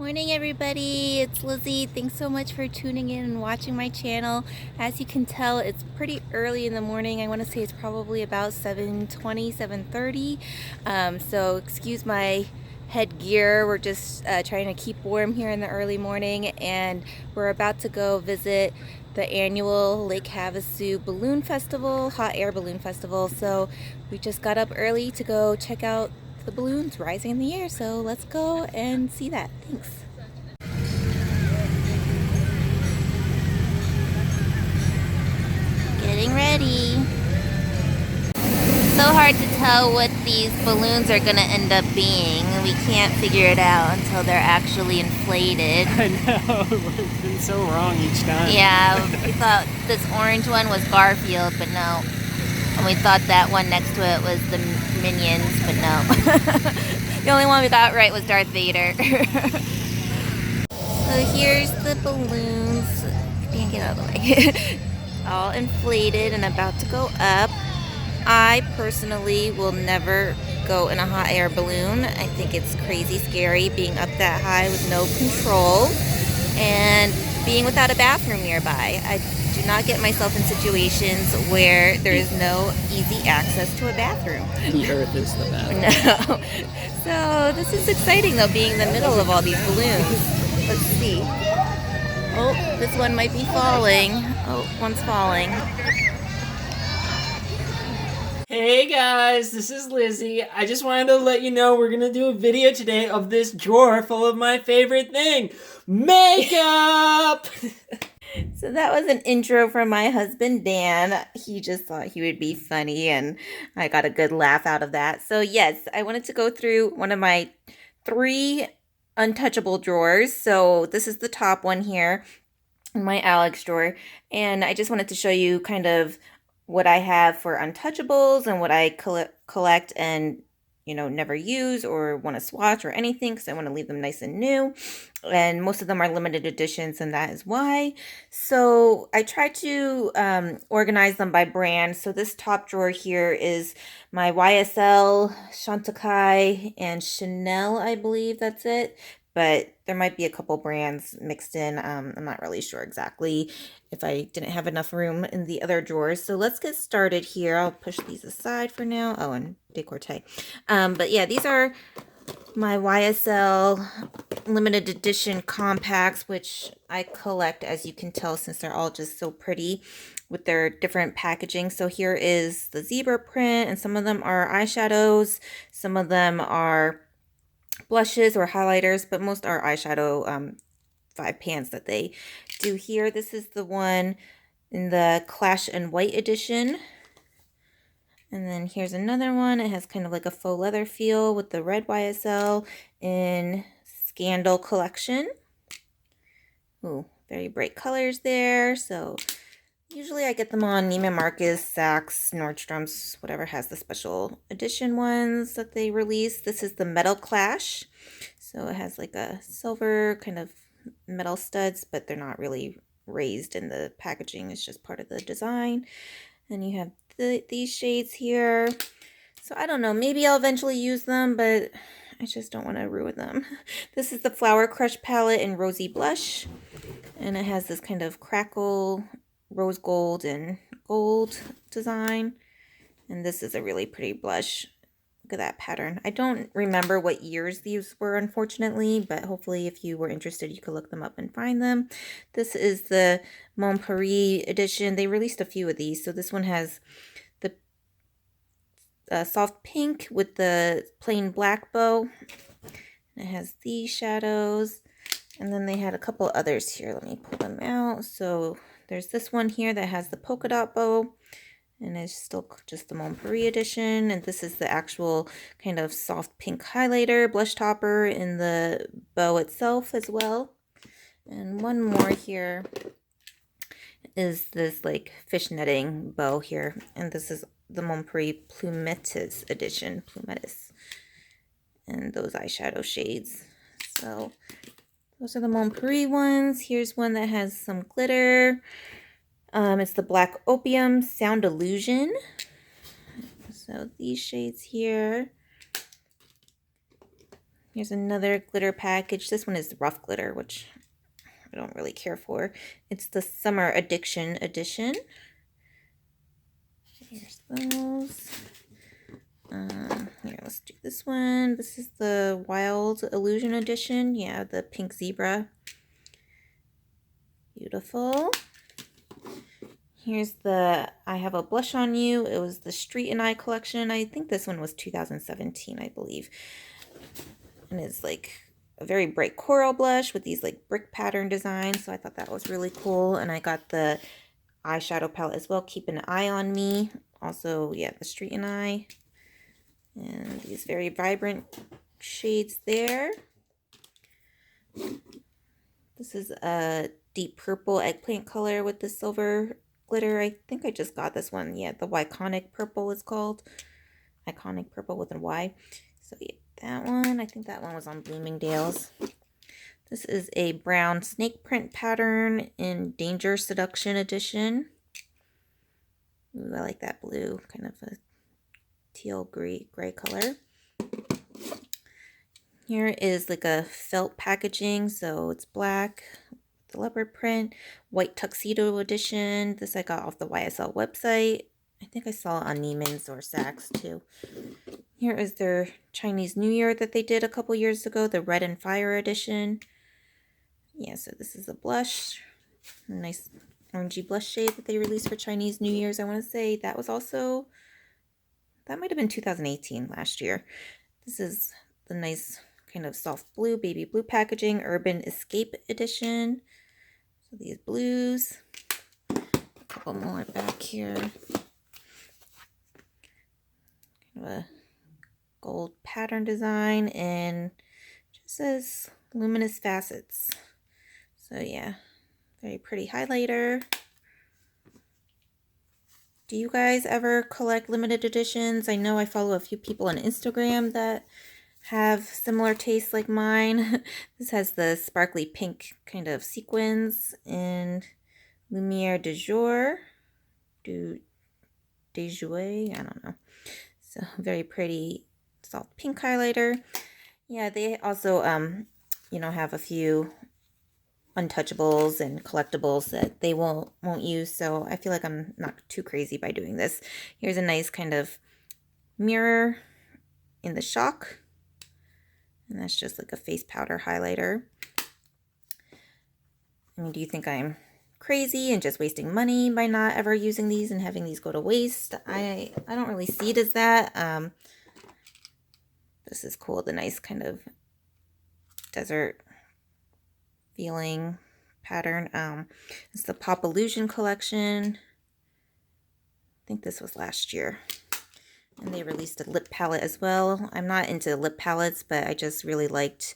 Morning everybody, it's Lizzie. Thanks so much for tuning in and watching my channel. As you can tell, it's pretty early in the morning. I want to say it's probably about 7:20, 7:30. So excuse my headgear. We're just trying to keep warm here in the early morning, and we're about to go visit the annual Lake Havasu Balloon Festival, Hot Air Balloon Festival. So we just got up early to go check out the balloons rising in the air, so let's go and see that. Thanks. Getting ready. So hard to tell what these balloons are gonna end up being. We can't figure it out until they're actually inflated. I know, it's been so wrong each time. Yeah, we thought this orange one was Garfield, but no. And we thought that one next to it was the Minions, but no. The only one we got right was Darth Vader. So here's the balloons. Can't get out of the way. All inflated and about to go up. I personally will never go in a hot air balloon. I think it's crazy scary being up that high with no control and being without a bathroom nearby. I do not get myself in situations where there is no easy access to a bathroom. The earth is the bathroom. No. So this is exciting though, being in the middle of all these balloons. Let's see. Oh, this one might be falling. Oh, one's falling. Hey guys, this is Lizzie. I just wanted to let you know we're gonna do a video today of this drawer full of my favorite thing, makeup! So that was an intro from my husband, Dan. He just thought he would be funny, and I got a good laugh out of that. So yes, I wanted to go through one of my 3 untouchable drawers. So this is the top one here in my Alex drawer. And I just wanted to show you kind of what I have for untouchables and what I collect and, you know, never use or want to swatch or anything, because I want to leave them nice and new. And most of them are limited editions, and that is why. So I try to organize them by brand. So this top drawer here is my YSL, Chantecaille, and Chanel, I believe that's it. But there might be a couple brands mixed in. I'm not really sure exactly if I didn't have enough room in the other drawers. So let's get started here. I'll push these aside for now. Oh, and declutter. But yeah, these are my YSL limited edition compacts, which I collect, as you can tell, since they're all just so pretty with their different packaging. So here is the zebra print, and some of them are eyeshadows, some of them are blushes or highlighters, but most are eyeshadow 5 pans that they do here. This is the one in the Clash and White edition. And then here's another one. It has kind of like a faux leather feel with the red YSL in Scandal Collection. Ooh, very bright colors there. So usually I get them on Neiman Marcus, Saks, Nordstrom's, whatever has the special edition ones that they release. This is the Metal Clash. So it has like a silver kind of metal studs, but they're not really raised in the packaging. It's just part of the design. And you have these shades here. So I don't know, maybe I'll eventually use them, but I just don't want to ruin them. This is the Flower Crush palette in Rosy Blush. And it has this kind of crackle, rose gold and gold design. And this is a really pretty blush. Look at that pattern. I don't remember what years these were, unfortunately, but hopefully if you were interested, you could look them up and find them. This is the Mon Paris edition. They released a few of these. So this one has the soft pink with the plain black bow. It has these shadows. And then they had a couple others here. Let me pull them out. So there's this one here that has the polka dot bow. And it's still just the Mon Paris edition. And this is the actual kind of soft pink highlighter, blush topper in the bow itself as well. And one more here is this like fishnetting bow here. And this is the Mon Paris Plumetis edition. Plumetis. And those eyeshadow shades. So those are the Mon Paris ones. Here's one that has some glitter. It's the Black Opium Sound Illusion. So these shades here. Here's another glitter package. This one is rough glitter, which I don't really care for. It's the Summer Addiction edition. Here's those. Here, let's do this one. This is the Wild Illusion edition. Yeah, the pink zebra. Beautiful. Here's the I Have a Blush on You. It was the Street and I collection. I think this one was 2017, I believe. And it's like a very bright coral blush with these like brick pattern designs. So I thought that was really cool. And I got the eyeshadow palette as well, Keep an Eye on Me. Also, yeah, the Street and I. And these very vibrant shades there. This is a deep purple eggplant color with the silver glitter. I think I just got this one. Yeah, the Iconic Purple is called. Iconic Purple with a Y. So yeah, that one. I think that one was on Bloomingdale's. This is a brown snake print pattern in Danger Seduction edition. Ooh, I like that blue, kind of a teal gray color. Here is like a felt packaging, so it's black, the leopard print, white tuxedo edition. This I got off the YSL website. I think I saw it on Neiman's or Saks too. Here is their Chinese New Year that they did a couple years ago, the Red and Fire edition. Yeah, so this is a blush, a nice orangey blush shade that they released for Chinese New Year's. I want to say that was also, that might have been 2018 last year. This is the nice kind of soft blue, baby blue packaging, Urban Escape edition. So these blues, a couple more back here. Kind of a gold pattern design and just says luminous facets. So yeah, very pretty highlighter. Do you guys ever collect limited editions? I know I follow a few people on Instagram that have similar tastes like mine. This has the sparkly pink kind of sequins and Lumiere du Jour. Du jour, I don't know. So very pretty soft pink highlighter. Yeah, they also have a few untouchables and collectibles that they won't use, so I feel like I'm not too crazy by doing this. Here's a nice kind of mirror in the shock, and that's just like a face powder highlighter. I mean, do you think I'm crazy and just wasting money by not ever using these and having these go to waste? I don't really see it as that. This is cool, the nice kind of desert feeling pattern. It's the Pop Illusion collection. I think this was last year. And they released a lip palette as well. I'm not into lip palettes, but I just really liked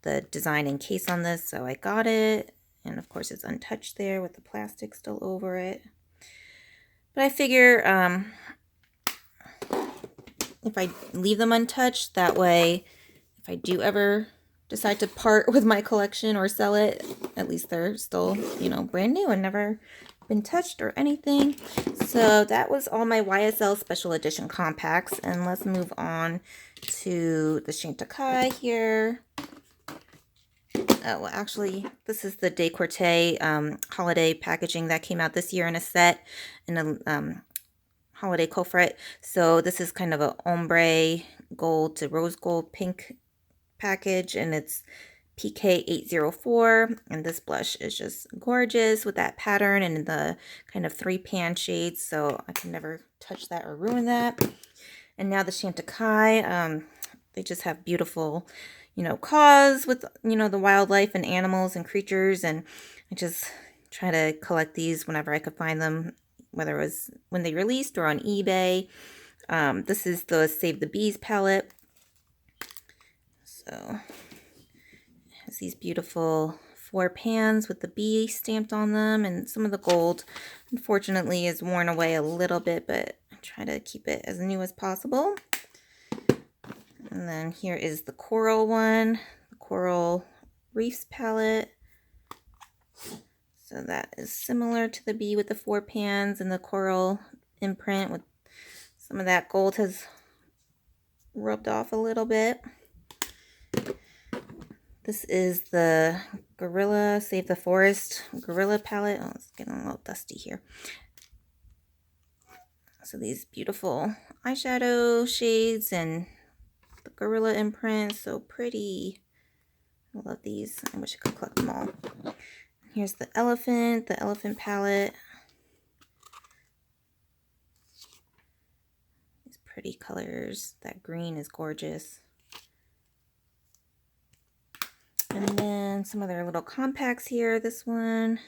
the design and case on this, so I got it. And of course it's untouched there with the plastic still over it. But I figure if I leave them untouched, that way if I do ever decide to part with my collection or sell it, at least they're still, brand new and never been touched or anything. So that was all my YSL special edition compacts, and let's move on to the Chantecaille here. Oh, well, actually, this is the declutter holiday packaging that came out this year in a set, in a holiday coffret. So this is kind of a ombre gold to rose gold pink package, and it's PK804, and this blush is just gorgeous with that pattern and the kind of 3-pan shades, so I can never touch that or ruin that. And now the Chantecaille, they just have beautiful, cause with, the wildlife and animals and creatures, and I just try to collect these whenever I could find them, whether it was when they released or on eBay. This is the Save the Bees palette. So it has these beautiful 4 pans with the bee stamped on them, and some of the gold unfortunately is worn away a little bit, but I try to keep it as new as possible. And then here is the coral one, the Coral Reefs palette. So that is similar to the bee with the 4 pans and the coral imprint, with some of that gold has rubbed off a little bit. This is the Gorilla Save the Forest Gorilla palette. Oh, it's getting a little dusty here. So these beautiful eyeshadow shades and the Gorilla imprint. So pretty. I love these. I wish I could collect them all. Here's the elephant palette. These pretty colors. That green is gorgeous. And then some other little compacts here. This one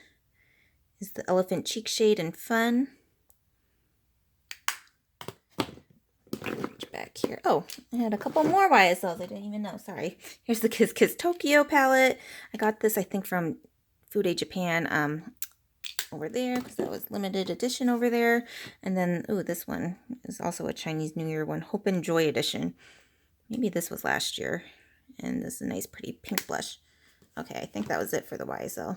is the Elephant Cheek Shade in Fun. Reach back here. Oh, I had a couple more YSLs. I didn't even know. Sorry. Here's the Kiss Kiss Tokyo palette. I got this, I think, from Fude Japan over there because that was limited edition over there. And then, oh, this one is also a Chinese New Year one. Hope and Joy edition. Maybe this was last year. And this is a nice, pretty pink blush. Okay, I think that was it for the YSL.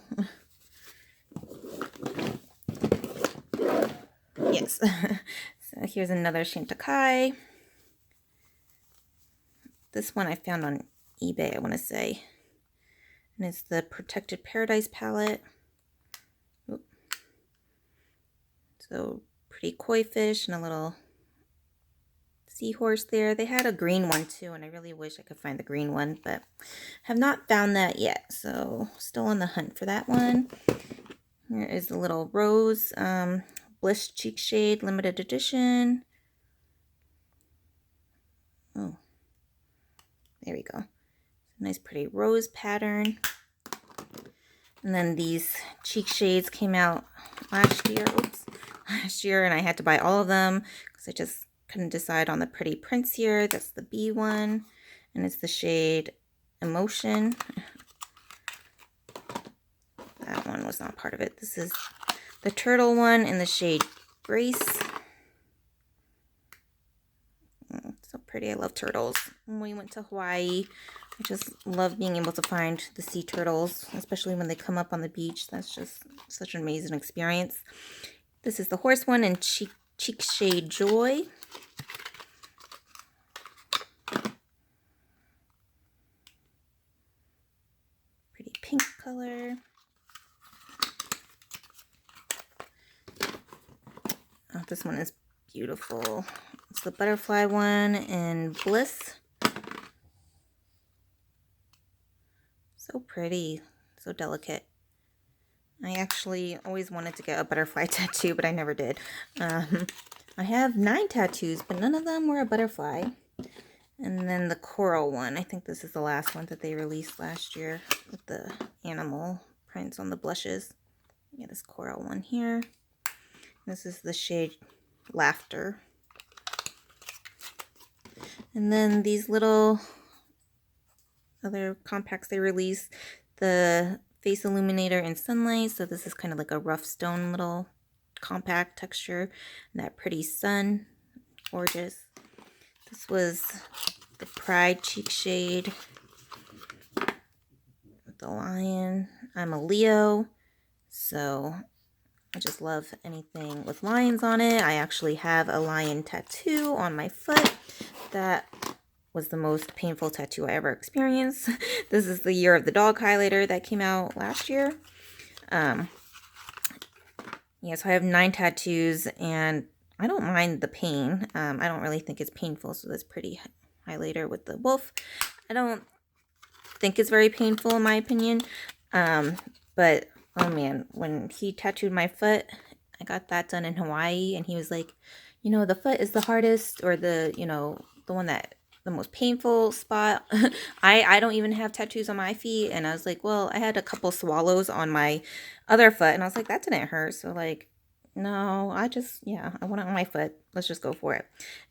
Yes. So here's another Chantecaille. This one I found on eBay, I want to say. And it's the Protected Paradise palette. Oop. So pretty koi fish and a little seahorse there. They had a green one too, and I really wish I could find the green one, but have not found that yet. So still on the hunt for that one. Here is the little rose Bliss Cheek Shade limited edition. Oh, there we go. Nice pretty rose pattern. And then these cheek shades came out last year. Oops, last year, and I had to buy all of them because I just couldn't decide on the pretty prints here. That's the B one, and it's the shade Emotion. That one was not part of it. This is the turtle one in the shade Grace. Oh, so pretty. I love turtles. When we went to Hawaii, I just love being able to find the sea turtles, especially when they come up on the beach. That's just such an amazing experience. This is the horse one in cheek shade Joy. Pretty pink color. Oh, this one is beautiful. It's the butterfly one in Bliss. So pretty, so delicate. I actually always wanted to get a butterfly tattoo, but I never did. I have 9 tattoos, but none of them were a butterfly. And then the coral one. I think this is the last one that they released last year with the animal prints on the blushes. Yeah, this coral one here. This is the shade Laughter. And then these little other compacts they released, the Face Illuminator in Sunlight. So this is kind of like a rough stone little compact texture. And that pretty sun, gorgeous. This was the Pride Cheek Shade with the lion. I'm a Leo, so I just love anything with lions on it. I actually have a lion tattoo on my foot. That was the most painful tattoo I ever experienced. This is the Year of the Dog highlighter that came out last year. Yeah, so I have 9 tattoos, and I don't mind the pain. I don't really think it's painful, so this pretty highlighter with the wolf. I don't think it's very painful in my opinion. But oh man, when he tattooed my foot, I got that done in Hawaii, and he was like, you know, the foot is the hardest, or the, you know, the one that the most painful spot. I don't even have tattoos on my feet, and I was like, well, I had a couple swallows on my other foot, and I was like, that didn't hurt. So like, no, I want it on my foot. Let's just go for it.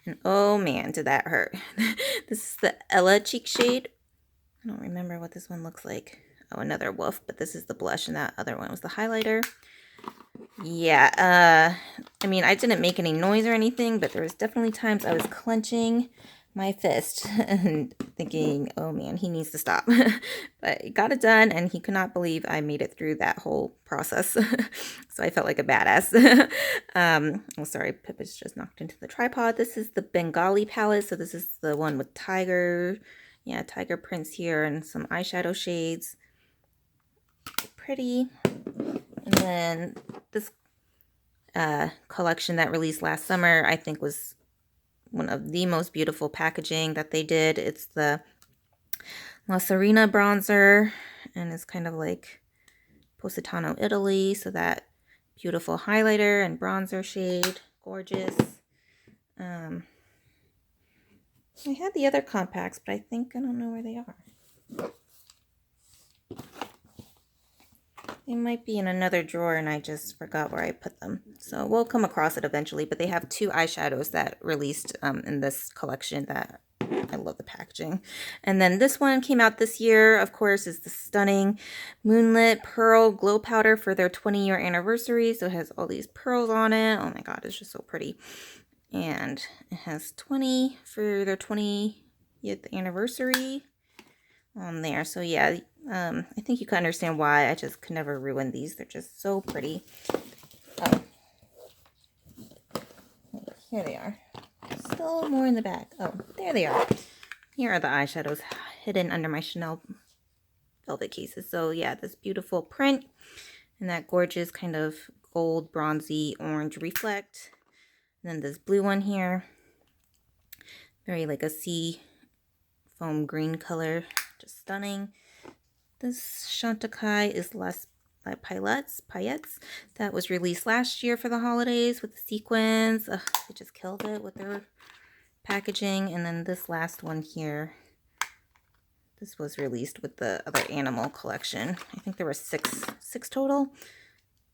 And oh man, did that hurt. This is the Ella Cheek Shade. I don't remember what this one looks like. Oh, another wolf, but this is the blush, and that other one was the highlighter. Yeah, I mean, I didn't make any noise or anything, but there was definitely times I was clenching my fist and thinking, oh man, he needs to stop. But he got it done, and he could not believe I made it through that whole process. So I felt like a badass. Oh, sorry, Pippa's just knocked into the tripod. This is the Bengali palette. So this is the one with tiger yeah, tiger prints here and some eyeshadow shades. Pretty. And then this collection that released last summer, I think was one of the most beautiful packaging that they did. It's the La Serena bronzer, and it's kind of like Positano, Italy. So that beautiful highlighter and bronzer shade, gorgeous. I had the other compacts, but I think I don't know where they are. They might be in another drawer and I just forgot where I put them. So we'll come across it eventually, but they have 2 eyeshadows that released in this collection that I love the packaging. And then this one came out this year, of course, is the stunning Moonlit Pearl Glow Powder for their 20-year anniversary. So it has all these pearls on it. Oh my god, it's just so pretty. And it has 20 for their 20th anniversary on there. So yeah, I think you can understand why I just could never ruin these. They're just so pretty. Oh, here they are. Still more in the back. Oh, there they are. Here are the eyeshadows hidden under my Chanel velvet cases. So yeah, this beautiful print and that gorgeous kind of gold, bronzy, orange reflect. And then this blue one here. Very like a sea foam green color. Just stunning. This Chantecaille is less by Paillettes. That was released last year for the holidays with the sequins. Ugh, they just killed it with their packaging. And then this last one here, this was released with the other animal collection. I think there were six total.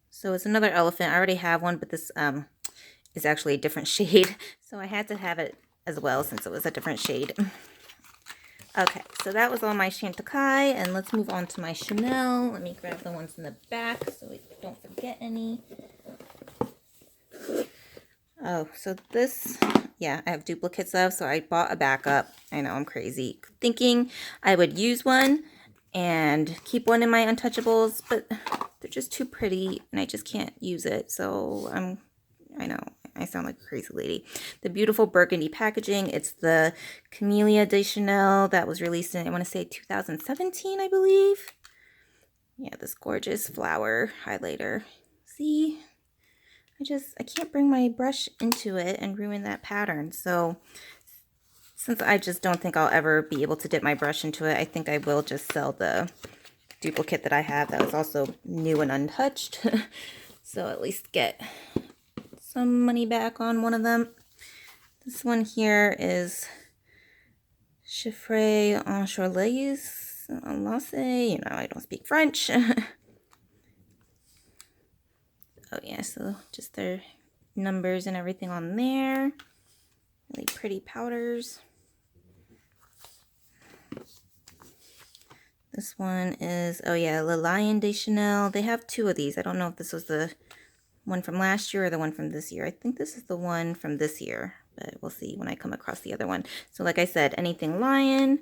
So it's another elephant. I already have one, but this is actually a different shade. So I had to have it as well since it was a different shade. Okay, so that was all my Chantecaille, and let's move on to my Chanel. Let me grab the ones in the back so we don't forget any. Oh, so this, yeah, I have duplicates of, so I bought a backup. I know, I'm crazy. Thinking I would use one and keep one in my Untouchables, but they're just too pretty, and I just can't use it, so I know, I sound like a crazy lady. The beautiful burgundy packaging. It's the Camellia de Chanel that was released in, I want to say 2017, I believe. Yeah, this gorgeous flower highlighter. See? I can't bring my brush into it and ruin that pattern. So since I just don't think I'll ever be able to dip my brush into it, I think I will just sell the duplicate that I have that was also new and untouched. So at least get some money back on one of them. This one here is Chiffre Enchorlaise Enlace. You know, I don't speak French. Oh yeah, so just their numbers and everything on there. Really pretty powders. This one is, oh yeah, Le Lion de Chanel. They have 2 of these. I don't know if this was the one from last year or the one from this year. I think this is the one from this year, but we'll see when I come across the other one. So like I said, anything lion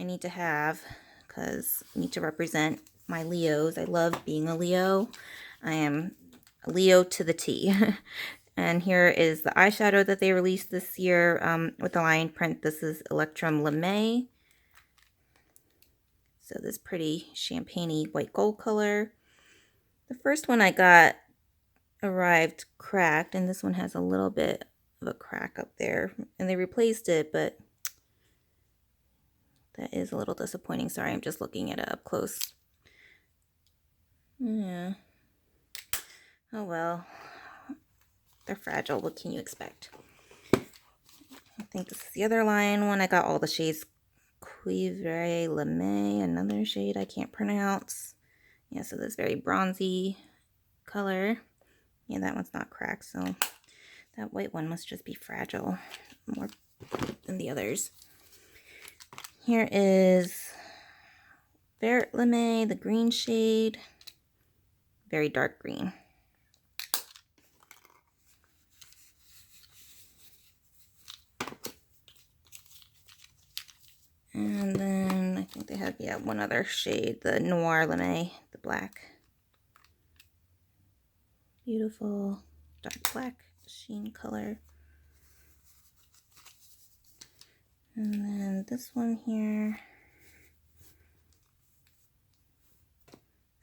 I need to have because I need to represent my Leos. I love being a Leo. I am a Leo to the T. And here is the eyeshadow that they released this year with the lion print. This is Electrum Lame. So this pretty champagne-y white gold color. The first one I got arrived cracked, and this one has a little bit of a crack up there, and they replaced it, but that is a little disappointing. Sorry, I'm just looking at it up close. Yeah. Oh well. They're fragile. What can you expect? I think this is the other lion one. I got all the shades. Cuivre Lame, another shade I can't pronounce. Yeah, so this very bronzy color. Yeah, that one's not cracked, so that white one must just be fragile more than the others. Here is Vert Lame, the green shade. Very dark green. And then I think they have, yeah, one other shade, the Noir Lame, the black. Beautiful dark black sheen color. And then this one here.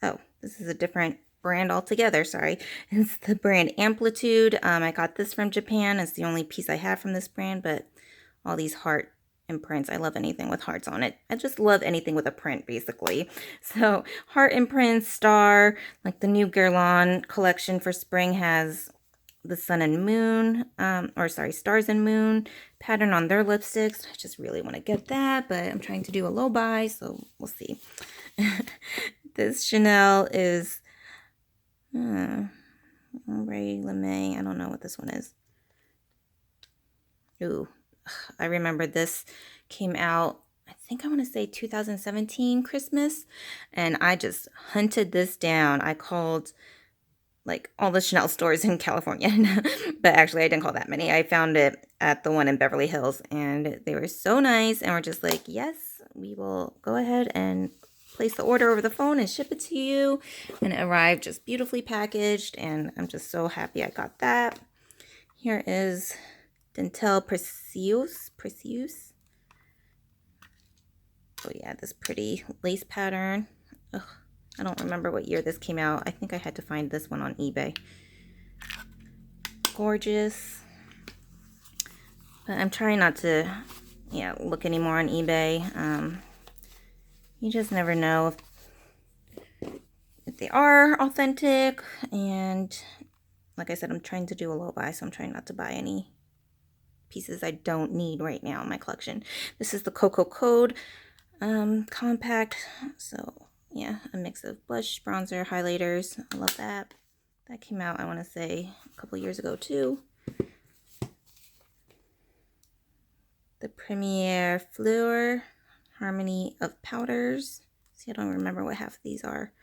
Oh, this is a different brand altogether, sorry. It's the brand Amplitude. I got this from Japan. It's the only piece I have from this brand, but all these heart imprints. I love anything with hearts on it. I just love anything with a print, basically. So heart imprints, star, like the new Guerlain collection for spring has the sun and moon, stars and moon pattern on their lipsticks. I just really want to get that, but I'm trying to do a low buy, so we'll see. This Chanel is Ray LeMay. I don't know what this one is. Ooh, I remember this came out, I think I want to say 2017 Christmas, and I just hunted this down. I called like all the Chanel stores in California, but actually I didn't call that many. I found it at the one in Beverly Hills, and they were so nice, and we're just like, yes, we will go ahead and place the order over the phone and ship it to you. And it arrived just beautifully packaged, and I'm just so happy I got that. Here is Dentel Precious. Oh yeah, this pretty lace pattern. Ugh, I don't remember what year this came out. I think I had to find this one on eBay. Gorgeous. But I'm trying not to, look anymore on eBay. You just never know if they are authentic. And like I said, I'm trying to do a low buy, so I'm trying not to buy any pieces I don't need right now in my collection. This is the Cocoa Code compact. So yeah, a mix of blush, bronzer, highlighters. I love that. That came out, I want to say, a couple years ago too. The Premier Fleur Harmony of Powders. See, I don't remember what half of these are.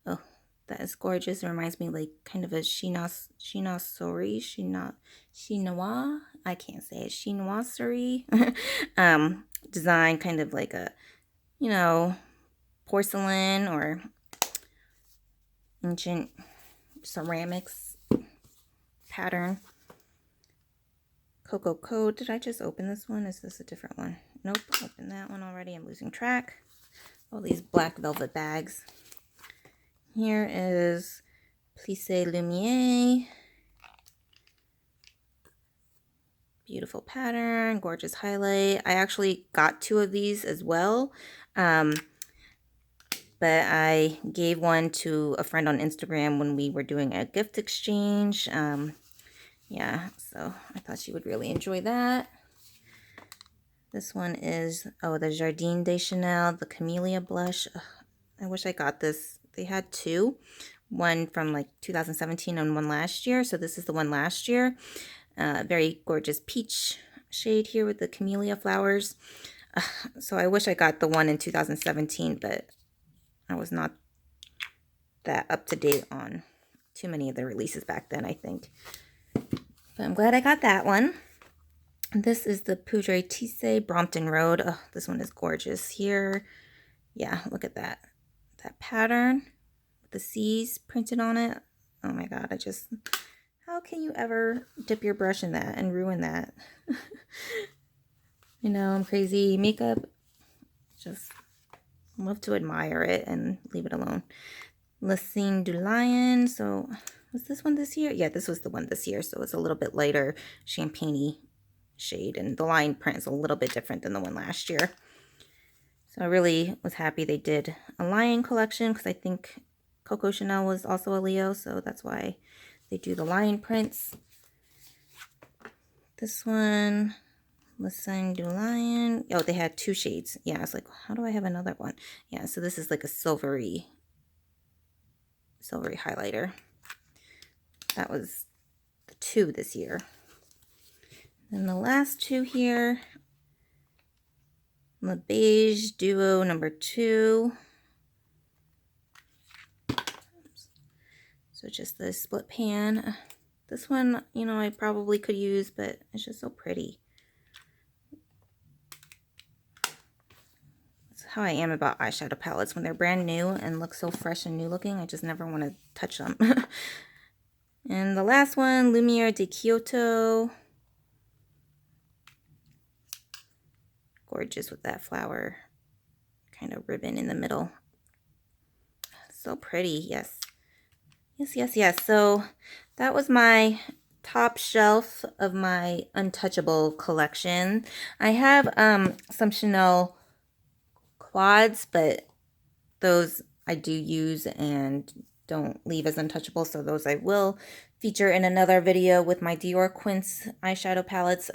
Oh, that is gorgeous. It reminds me like kind of a chinoiserie. I can't say it. Chinoiserie design, kind of like a, porcelain or ancient ceramics pattern. Cocoa Code. Did I just open this one? Is this a different one? Nope, opened that one already. I'm losing track. All these black velvet bags. Here is Plissé Lumiere. Beautiful pattern, gorgeous highlight. I actually got 2 of these as well. But I gave one to a friend on Instagram when we were doing a gift exchange. Yeah, so I thought she would really enjoy that. This one is, the Jardin de Chanel, the Camellia blush. Ugh, I wish I got this. They had 2. One from like 2017 and one last year. So this is the one last year. Very gorgeous peach shade here with the camellia flowers. So I wish I got the one in 2017, but I was not that up to date on too many of the releases back then, I think. But I'm glad I got that one. This is the Poudre Tissé Brompton Road. Oh, this one is gorgeous here. Yeah, look at that. That pattern with the C's printed on it. Oh my God, how can you ever dip your brush in that and ruin that? I'm crazy. Makeup, just love to admire it and leave it alone. Le Signe du Lion. So was this one this year? Yeah, this was the one this year. So it's a little bit lighter champagne-y shade, and the line print is a little bit different than the one last year. So I really was happy they did a lion collection, because I think Coco Chanel was also a Leo, so that's why they do the lion prints. This one, Le Signe du Lion. Oh, they had 2 shades. Yeah, I was like, how do I have another one? Yeah, so this is like a silvery highlighter. That was the 2 this year. And the last 2 here, Le Beige Duo number 2. So just the split pan. This one, I probably could use, but it's just so pretty. That's how I am about eyeshadow palettes. When they're brand new and look so fresh and new looking, I just never want to touch them. And the last one, Lumiere de Kyoto. gorgeous with that flower kind of ribbon in the middle. So pretty. Yes. Yes, yes, yes. So that was my top shelf of my Untouchable collection. I have some Chanel quads, but those I do use and don't leave as untouchable, so those I will feature in another video with my Dior Quince eyeshadow palettes.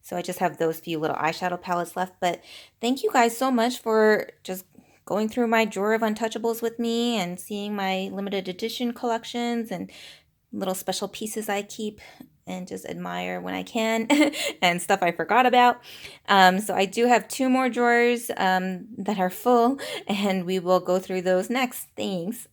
So I just have those few little eyeshadow palettes left. But thank you guys so much for just going through my drawer of untouchables with me and seeing my limited edition collections and little special pieces I keep and just admire when I can and stuff I forgot about. So I do have 2 more drawers that are full, and we will go through those next. Thanks.